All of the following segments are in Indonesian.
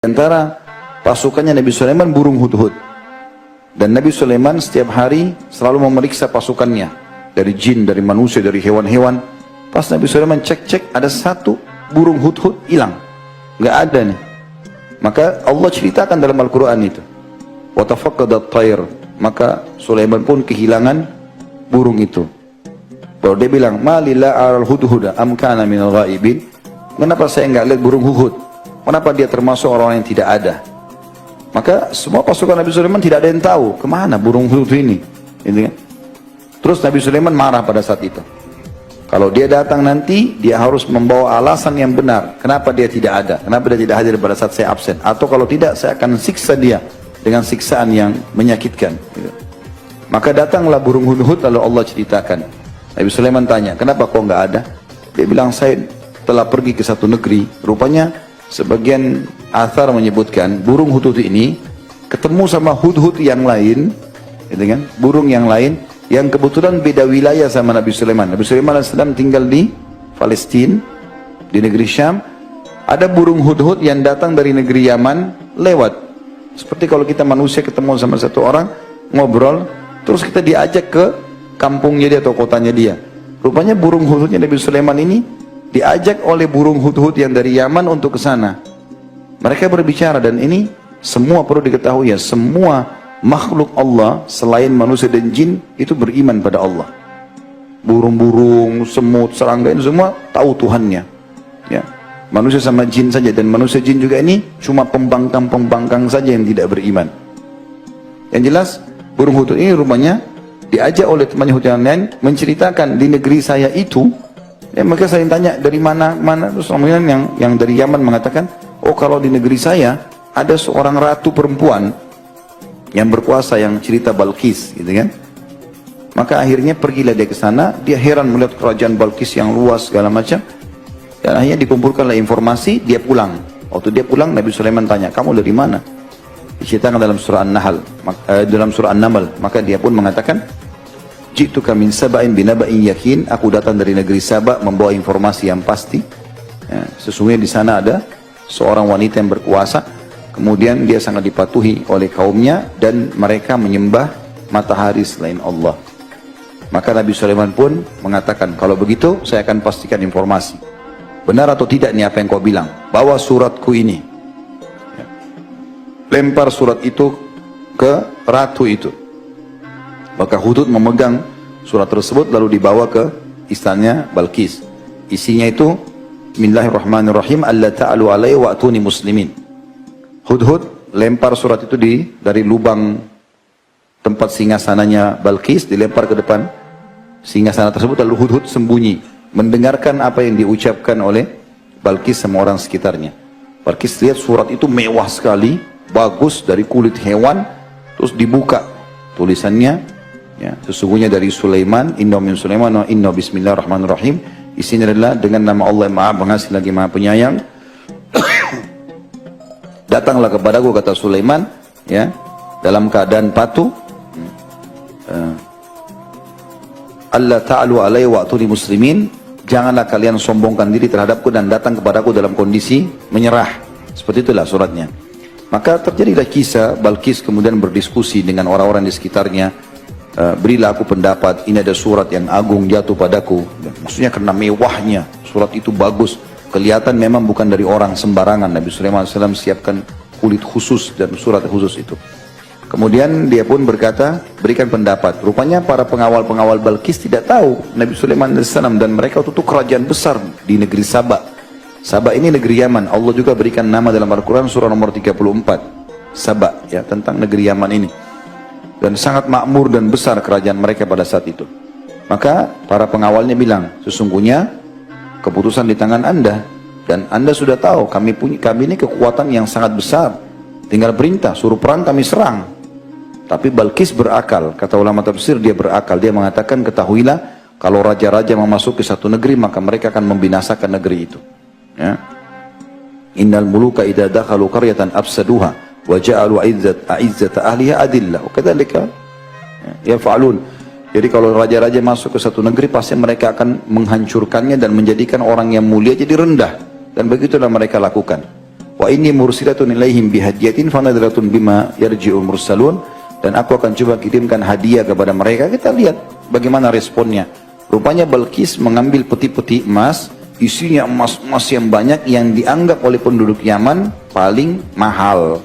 antara pasukannya Nabi Sulaiman burung hudhud. Dan Nabi Sulaiman setiap hari selalu memeriksa pasukannya. Dari jin, dari manusia, dari hewan-hewan. Pas Nabi Sulaiman cek-cek ada satu burung hudhud hilang. Nggak ada nih. Maka Allah ceritakan dalam Al-Quran itu. وَتَفَقَّدَ الطَّيْرِ. Maka Sulaiman pun kehilangan burung itu. Baru dia bilang, مَا لِلَا عَلَى الْهُدْهُدَ أَمْ كَانَ مِنَ الْغَائِبِينَ. Kenapa saya nggak lihat burung hudhud? Kenapa dia termasuk orang yang tidak ada? Maka semua pasukan Nabi Sulaiman tidak ada yang tahu kemana burung hudhud ini. Gitu kan? Terus Nabi Sulaiman marah pada saat itu. Kalau dia datang nanti, dia harus membawa alasan yang benar. Kenapa dia tidak ada? Kenapa dia tidak hadir pada saat saya absen? Atau kalau tidak, saya akan siksa dia dengan siksaan yang menyakitkan. Gitu. Maka datanglah burung hudhud, lalu Allah ceritakan. Nabi Sulaiman tanya, kenapa kau nggak ada? Dia bilang, saya telah pergi ke satu negeri. Rupanya sebagian athar menyebutkan burung hudhud ini ketemu sama hudhud yang lain, gitu kan? Burung yang lain yang kebetulan beda wilayah sama Nabi Sulaiman. Nabi Sulaiman AS tinggal di Palestina, di negeri Syam. Ada burung hudhud yang datang dari negeri Yaman lewat. Seperti kalau kita manusia ketemu sama satu orang, ngobrol, terus kita diajak ke kampungnya dia atau kotanya dia. Rupanya burung hudhudnya Nabi Sulaiman ini diajak oleh burung hudhud yang dari Yaman untuk ke sana. Mereka berbicara, dan ini semua perlu diketahui ya, semua makhluk Allah selain manusia dan jin itu beriman pada Allah. Burung-burung, semut, serangga ini semua tahu Tuhannya. Ya. Manusia sama jin saja, dan manusia jin juga ini cuma pembangkang-pembangkang saja yang tidak beriman. Yang jelas burung hudhud ini rupanya diajak oleh temannya hudhud yang lain menceritakan di negeri saya itu. Ya, mereka saling tanya dari mana, terus kemudian yang dari Yaman mengatakan, oh kalau di negeri saya ada seorang ratu perempuan yang berkuasa yang cerita Balkis, gitu kan? Maka akhirnya pergilah dia ke sana, dia heran melihat kerajaan Balkis yang luas segala macam, dan akhirnya dikumpulkanlah informasi, dia pulang. Waktu dia pulang, Nabi Sulaiman tanya, kamu dari mana? Diceritakan dalam surah An-Naml, maka dia pun mengatakan, Ji'tuka min saba'in binaba'in yakin. Aku datang dari negeri Sabak membawa informasi yang pasti. Ya, sesungguhnya di sana ada seorang wanita yang berkuasa. Kemudian dia sangat dipatuhi oleh kaumnya dan mereka menyembah matahari selain Allah. Maka Nabi Sulaiman pun mengatakan, kalau begitu saya akan pastikan informasi. Benar atau tidak nih apa yang kau bilang? Bawa suratku ini. Ya. Lempar surat itu ke ratu itu. Maka hudhud memegang surat tersebut lalu dibawa ke istananya Balkis. Isinya itu, Bismillahirrahmanirrahim, alla ta'alu alaihi wa'tuni muslimin. Hudhud lempar surat itu dari lubang tempat singgasananya Balkis, dilempar ke depan singgasana tersebut, lalu hudhud sembunyi mendengarkan apa yang diucapkan oleh Balkis sama orang sekitarnya. Balkis lihat surat itu mewah sekali, bagus, dari kulit hewan, terus dibuka tulisannya. Ya, sesungguhnya dari Sulaiman, inna min Sulaiman wa inna bismillahirrahmanirrahim. Isinya adalah dengan nama Allah yang Maha Pengasih lagi Maha Penyayang. Datanglah kepadaku, kata Sulaiman, ya, dalam keadaan patuh. Allah ta'alu alaihi wa'tuni muslimin. Janganlah kalian sombongkan diri terhadapku dan datang kepadaku dalam kondisi menyerah. Seperti itulah suratnya. Maka terjadilah kisah Balkis kemudian berdiskusi dengan orang-orang di sekitarnya. Berilah aku pendapat, ini ada surat yang agung jatuh padaku. Maksudnya karena mewahnya, surat itu bagus, kelihatan memang bukan dari orang sembarangan. Nabi Sulaiman AS siapkan kulit khusus dan surat khusus itu. Kemudian dia pun berkata, berikan pendapat. Rupanya para pengawal-pengawal Balkis tidak tahu Nabi Sulaiman AS, dan mereka itu kerajaan besar di negeri Sabak. Sabak ini negeri Yaman. Allah juga berikan nama dalam Al-Quran surah nomor 34. Sabak, ya, tentang negeri Yaman ini. Dan sangat makmur dan besar kerajaan mereka pada saat itu. Maka para pengawalnya bilang, sesungguhnya keputusan di tangan Anda, dan Anda sudah tahu kami ini kekuatan yang sangat besar, tinggal perintah, suruh perang kami serang. Tapi Balkis berakal, kata ulama tafsir, dia berakal. Dia mengatakan, ketahuilah kalau raja-raja memasuki satu negeri, maka mereka akan membinasakan negeri itu. Ya. Innal muluka idza dakhalu qaryatan afsaduha wa ja'alu a'izzata ahliha adillah. Kadzalika yaf'alun. Jadi kalau raja-raja masuk ke satu negeri, pasti mereka akan menghancurkannya dan menjadikan orang yang mulia jadi rendah. Dan begitulah mereka lakukan. Wa inni mursilatun ilaihim bihadiyatin fanadratun bima yarji'ul mursalun. Dan aku akan coba kirimkan hadiah kepada mereka. Kita lihat bagaimana responnya. Rupanya Balqis mengambil peti-peti emas, isinya emas-emas yang banyak yang dianggap oleh penduduk Yaman paling mahal.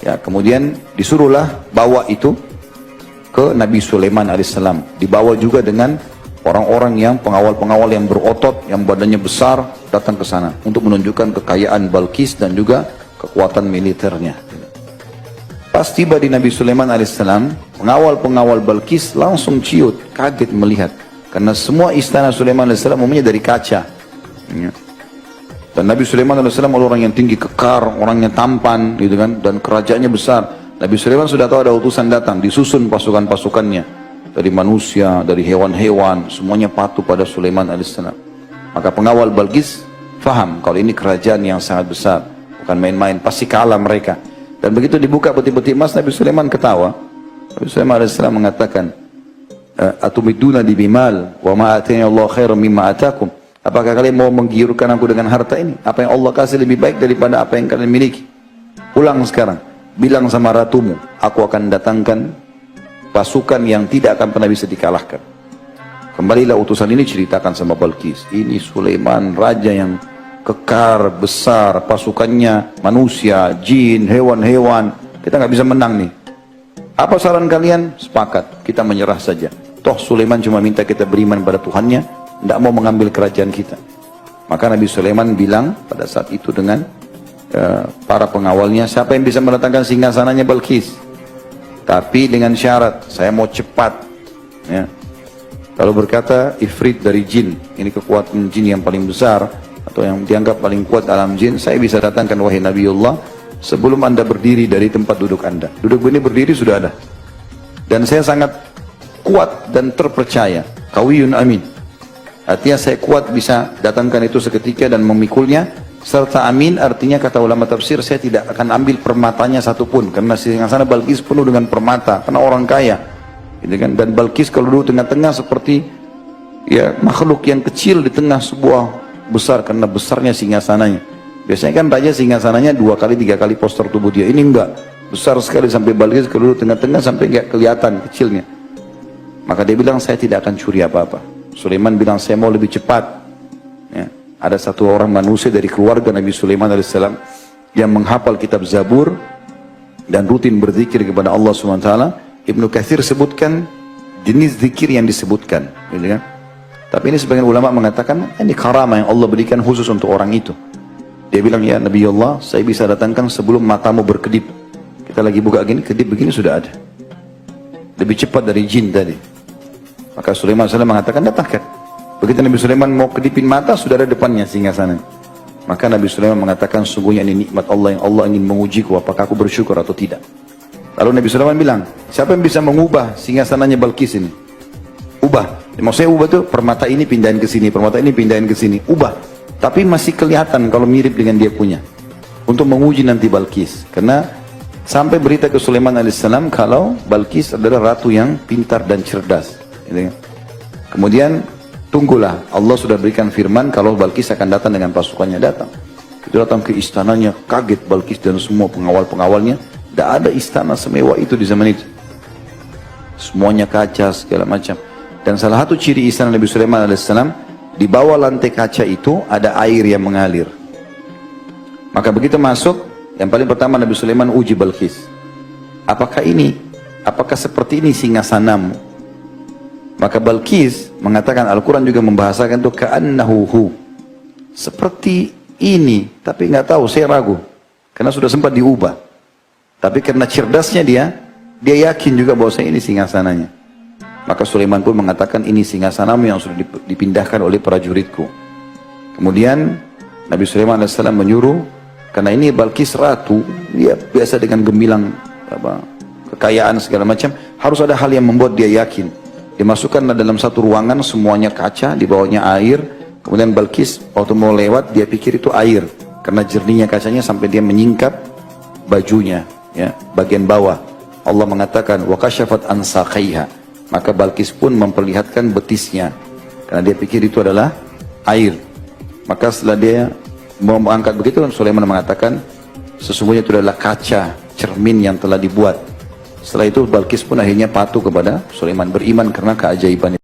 Ya, kemudian disuruhlah bawa itu ke Nabi Sulaiman alaihissalam. Dibawa juga dengan orang-orang yang pengawal-pengawal yang berotot, yang badannya besar, datang ke sana untuk menunjukkan kekayaan Balqis dan juga kekuatan militernya. Pas tiba di Nabi Sulaiman alaihissalam, pengawal-pengawal Balqis langsung ciut, kaget melihat. Karena semua istana Sulaiman alaihissalam umumnya dari kaca. Ya. Dan Nabi Sulaiman alaihissalam orang yang tinggi, kekar, orangnya tampan, gitu kan, dan kerajaannya besar. Nabi Sulaiman sudah tahu ada utusan datang, disusun pasukan-pasukannya. Dari manusia, dari hewan-hewan, semuanya patuh pada Sulaiman alaihissalam. Maka pengawal Balqis faham kalau ini kerajaan yang sangat besar, bukan main-main, pasti kalah mereka. Dan begitu dibuka peti-peti emas, Nabi Sulaiman ketawa. Nabi Sulaiman alaihissalam mengatakan, atumiduna di bimal wa ma atani Allah khairan mimma atakum. Apakah kalian mau menggiurkan aku dengan harta ini? Apa yang Allah kasih lebih baik daripada apa yang kalian miliki? Pulang sekarang, bilang sama ratumu, aku akan datangkan pasukan yang tidak akan pernah bisa dikalahkan. Kembalilah utusan ini, ceritakan sama Balqis, ini Sulaiman, raja yang kekar, besar, pasukannya manusia, jin, hewan-hewan, kita nggak bisa menang nih. Apa saran kalian? Sepakat, kita menyerah saja. Toh Sulaiman cuma minta kita beriman pada Tuhannya, tidak mau mengambil kerajaan kita. Maka Nabi Sulaiman bilang pada saat itu dengan para pengawalnya, siapa yang bisa mendatangkan singgasananya Balqis? Tapi dengan syarat, saya mau cepat. Ya. Lalu berkata Ifrit dari jin, ini kekuatan jin yang paling besar, atau yang dianggap paling kuat dalam jin, saya bisa datangkan wahai Nabiullah, sebelum anda berdiri dari tempat duduk anda. Duduk ini berdiri sudah ada. Dan saya sangat kuat dan terpercaya. Qawiyun amin. Artinya saya kuat bisa datangkan itu seketika dan memikulnya. Serta amin artinya kata ulama tafsir, saya tidak akan ambil permatanya satupun. Karena singgasana Balqis penuh dengan permata. Karena orang kaya. Gitu kan? Dan Balqis kalau duduk tengah-tengah seperti ya makhluk yang kecil di tengah sebuah besar. Karena besarnya singgasananya. Biasanya kan raja singgasananya 2 kali 3 kali poster tubuh dia. Ini enggak, besar sekali sampai Balqis kalau duduk tengah-tengah sampai enggak kelihatan kecilnya. Maka dia bilang saya tidak akan curi apa-apa. Sulaiman bilang saya mau lebih cepat. Ya. Ada satu orang manusia dari keluarga Nabi Sulaiman alaihissalam yang menghafal kitab Zabur dan rutin berzikir kepada Allah SWT. Ibnu Katsir sebutkan jenis zikir yang disebutkan. Gitu kan? Tapi ini sebagian ulama mengatakan ini karamah yang Allah berikan khusus untuk orang itu. Dia bilang, ya Nabi Allah, saya bisa datangkan sebelum matamu berkedip. Kita lagi buka gini, kedip begini sudah ada. Lebih cepat dari jin tadi. Maka Sulaiman SAW mengatakan, datangkan. Begitu Nabi Sulaiman mau kedipin mata, sudah ada depannya singgasana. Maka Nabi Sulaiman mengatakan, sungguhnya ini nikmat Allah yang Allah ingin mengujiku, apakah aku bersyukur atau tidak. Lalu Nabi Sulaiman bilang, siapa yang bisa mengubah singgasananya Balqis ini? Ubah. Mau saya ubah tuh, permata ini pindahin ke sini, permata ini pindahin ke sini. Ubah. Tapi masih kelihatan kalau mirip dengan dia punya. Untuk menguji nanti Balqis. Karena sampai berita ke Sulaiman alaihissalam kalau Balqis adalah ratu yang pintar dan cerdas. Kemudian tunggulah, Allah sudah berikan firman kalau Balqis akan datang dengan pasukannya datang. Itu datang ke istananya, kaget Balqis dan semua pengawal-pengawalnya. Tidak ada istana semewah itu di zaman itu. Semuanya kaca segala macam. Dan salah satu ciri istana Nabi Sulaiman alaihissalam, di bawah lantai kaca itu ada air yang mengalir. Maka begitu masuk, yang paling pertama Nabi Sulaiman uji Balqis. Apakah seperti ini singgasanamu? Maka Balqis mengatakan, Al-Quran juga membahasakan itu ka'annahu, seperti ini, tapi nggak tahu, saya ragu karena sudah sempat diubah. Tapi karena cerdasnya dia yakin juga bahwa ini singgasananya. Maka Sulaiman pun mengatakan, ini singgasanamu yang sudah dipindahkan oleh prajuritku. Kemudian Nabi Sulaiman AS menyuruh, karena ini Balqis ratu, dia biasa dengan gemilang kekayaan segala macam, harus ada hal yang membuat dia yakin. Dimasukkanlah dalam satu ruangan, semuanya kaca, di bawahnya air. Kemudian Balqis waktu mau lewat, dia pikir itu air, karena jernihnya kacanya sampai dia menyingkap bajunya, ya, bagian bawah. Allah mengatakan, wa kasyafat an saqaiha. Maka Balqis pun memperlihatkan betisnya, karena dia pikir itu adalah air. Maka setelah dia mau mengangkat begitu, Sulaiman mengatakan, sesungguhnya itu adalah kaca cermin yang telah dibuat. Setelah itu Balkis pun akhirnya patuh kepada Sulaiman, beriman karena keajaiban itu.